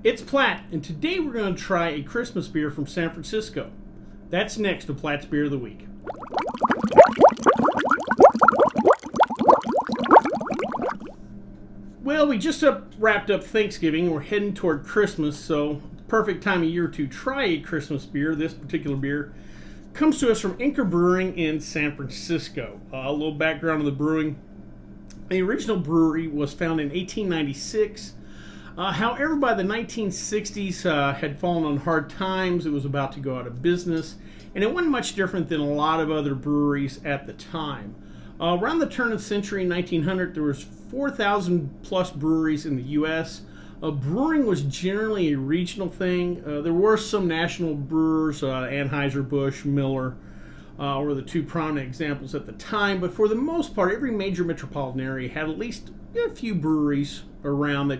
It's Platt, and today we're going to try a Christmas beer from San Francisco. That's next to Platt's Beer of the Week. Well, we just wrapped up Thanksgiving. We're heading toward Christmas, so perfect time of year to try a Christmas beer. This particular beer comes to us from Anchor Brewing in San Francisco. A little background on the brewing. The original brewery was founded in 1896. However, by the 1960s, had fallen on hard times. It was about to go out of business, and it wasn't much different than a lot of other breweries at the time. Around the turn of the century, 1900, there was 4,000 plus breweries in the U.S. Brewing was generally a regional thing. There were some national brewers, Anheuser-Busch, Miller, were the two prominent examples at the time, but for the most part, every major metropolitan area had at least a few breweries around that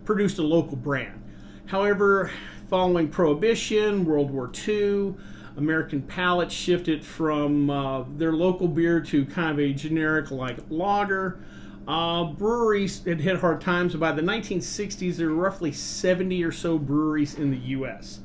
produced a local brand. However, following Prohibition, World War II, American palates shifted from their local beer to kind of a generic like lager. Breweries had hit hard times. By the 1960s, there were roughly 70 or so breweries in the U.S.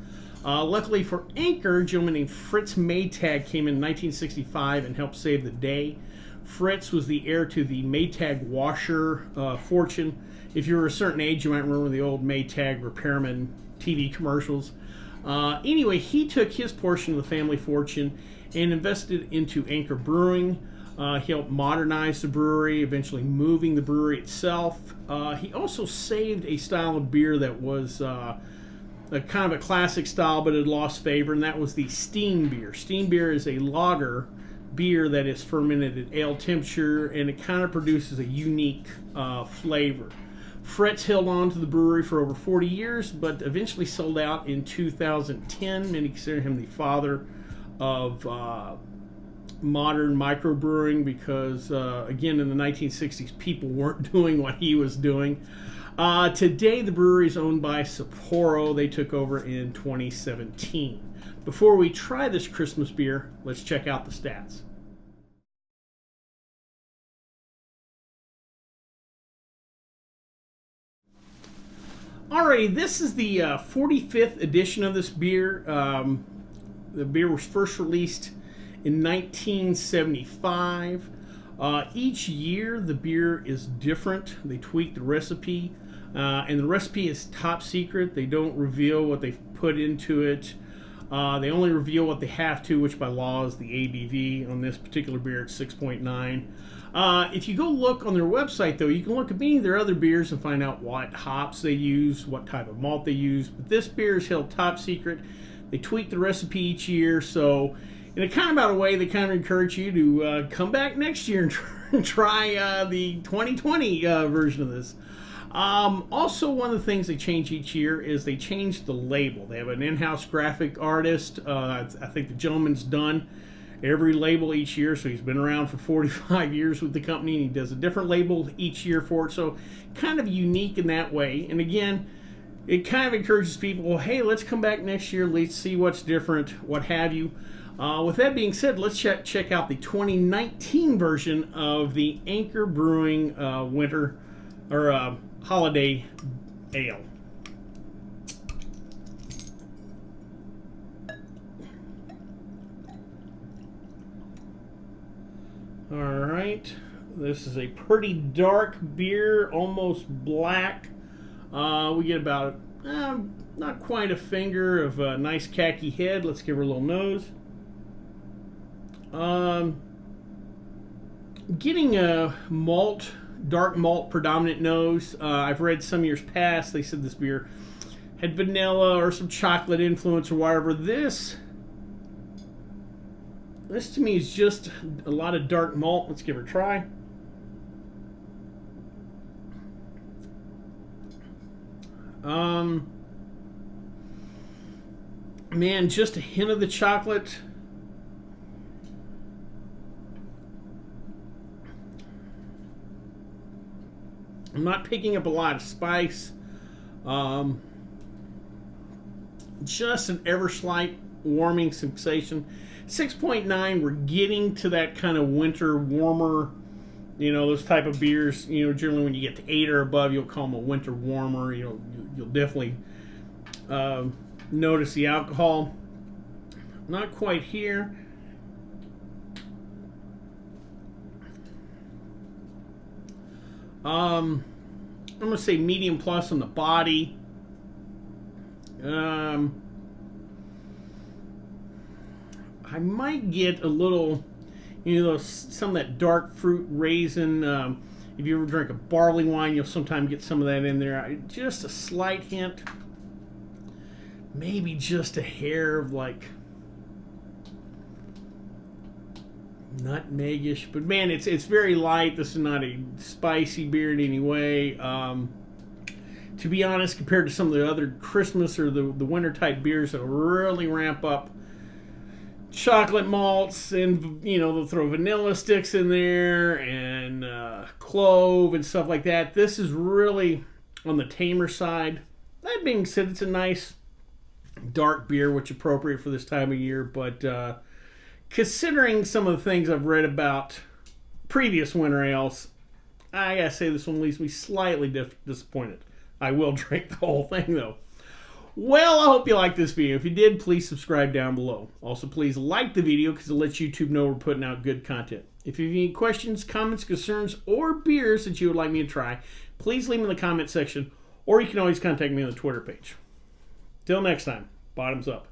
Luckily for Anchor, a gentleman named Fritz Maytag came in 1965 and helped save the day. Fritz was the heir to the Maytag washer fortune. If you were a certain age, you might remember the old Maytag repairman TV commercials. Anyway, he took his portion of the family fortune and invested into Anchor Brewing. He helped modernize the brewery, eventually moving the brewery itself. He also saved a style of beer that was a kind of a classic style, but had lost favor, and that was the steam beer. Steam beer is a lager beer that is fermented at ale temperature, and it kind of produces a unique flavor. Fritz held on to the brewery for over 40 years, but eventually sold out in 2010. Many consider him the father of modern microbrewing because, again, in the 1960s, people weren't doing what he was doing. Today, the brewery is owned by Sapporo. They took over in 2017. Before we try this Christmas beer, let's check out the stats. Alrighty, this is the 45th edition of this beer. The beer was first released in 1975. Each year, the beer is different. They tweak the recipe, and the recipe is top secret. They don't reveal what they've put into it. They only reveal what they have to, which by law is the ABV. On this particular beer, it's 6.9. If you go look on their website, though, you can look at many of their other beers and find out what hops they use, what type of malt they use. But this beer is held top secret. They tweak the recipe each year, so in a kind of way, they kind of encourage you to come back next year and try the 2020 version of this. Also, one of the things they change each year is they change the label. They have an in-house graphic artist. I think the gentleman's done every label each year, so he's been around for 45 years with the company, and he does a different label each year for it, so kind of unique in that way. And again, it kind of encourages people, well, hey, let's come back next year, let's see what's different, what have you. With that being said, let's check out the 2019 version of the Anchor Brewing winter or holiday ale. All right, this is a pretty dark beer, almost black. We get about not quite a finger of a nice khaki head. Let's give her a little nose. Getting a dark malt predominant nose. I've read some years past, they said this beer had vanilla or some chocolate influence or whatever. This to me is just a lot of dark malt. Let's give her a try. Man, just a hint of the chocolate. I'm not picking up a lot of spice. Just an ever slight warming sensation. 6.9, we're getting to that kind of winter warmer, those type of beers, generally when you get to 8 or above, you'll call them a winter warmer, you'll definitely notice the alcohol. Not quite here. I'm going to say medium plus on the body. I might get a little, some of that dark fruit raisin. If you ever drink a barley wine, you'll sometimes get some of that in there. Just a slight hint. Maybe just a hair of like nutmegish, but man, it's very light. This is not a spicy beer in any way. To be honest, compared to some of the other Christmas or the winter type beers that really ramp up chocolate malts, and they'll throw vanilla sticks in there and clove and stuff like that. This is really on the tamer side. That being said, it's a nice dark beer, which is appropriate for this time of year, but considering some of the things I've read about previous winter ales, I gotta say this one leaves me slightly disappointed. I will drink the whole thing though. Well, I hope you liked this video. If you did, please subscribe down below. Also, please like the video because it lets YouTube know we're putting out good content. If you have any questions, comments, concerns, or beers that you would like me to try, please leave them in the comment section, or you can always contact me on the Twitter page. Till next time, bottoms up.